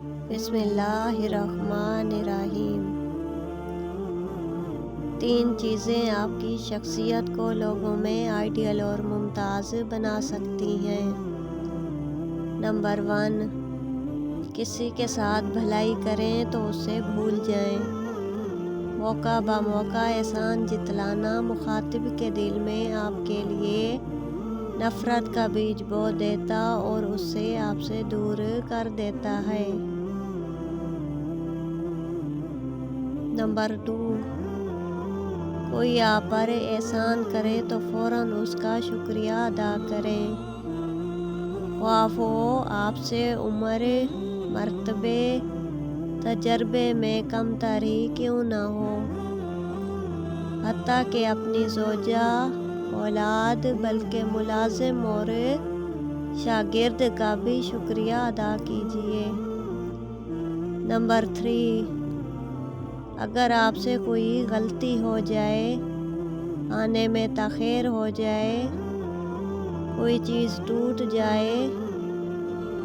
بسم اللہ الرحمن الرحیم۔ 3 چیزیں آپ کی شخصیت کو لوگوں میں آئیڈیل اور ممتاز بنا سکتی ہیں۔ نمبر 1، کسی کے ساتھ بھلائی کریں تو اسے بھول جائیں۔ موقع بموقع احسان جتلانا مخاطب کے دل میں آپ کے لیے نفرت کا بیج بو دیتا اور اسے آپ سے دور کر دیتا ہے۔ نمبر 2، کوئی آپ پر احسان کرے تو فوراً اس کا شکریہ ادا کریں، خواہ وہ آپ سے عمر، مرتبے، تجربے میں کم تر ہی کیوں نہ ہو۔ حتیٰ کہ اپنی زوجہ، اولاد، بلکہ ملازم اور شاگرد کا بھی شکریہ ادا کیجیے۔ نمبر 3، اگر آپ سے کوئی غلطی ہو جائے، آنے میں تاخیر ہو جائے، کوئی چیز ٹوٹ جائے،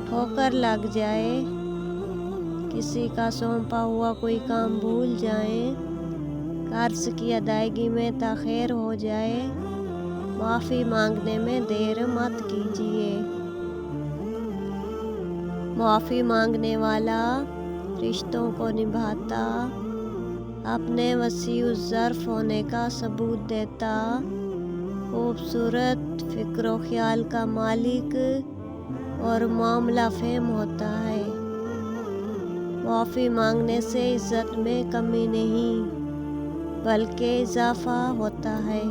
ٹھوکر لگ جائے، کسی کا سونپا ہوا کوئی کام بھول جائیں، قرض کی ادائیگی میں تاخیر ہو جائے، معافی مانگنے میں دیر مت کیجیے۔ معافی مانگنے والا رشتوں کو نبھاتا، اپنے وسیع الظرف ہونے کا ثبوت دیتا، خوبصورت فکر و خیال کا مالک اور معاملہ فہم ہوتا ہے۔ معافی مانگنے سے عزت میں کمی نہیں بلکہ اضافہ ہوتا ہے۔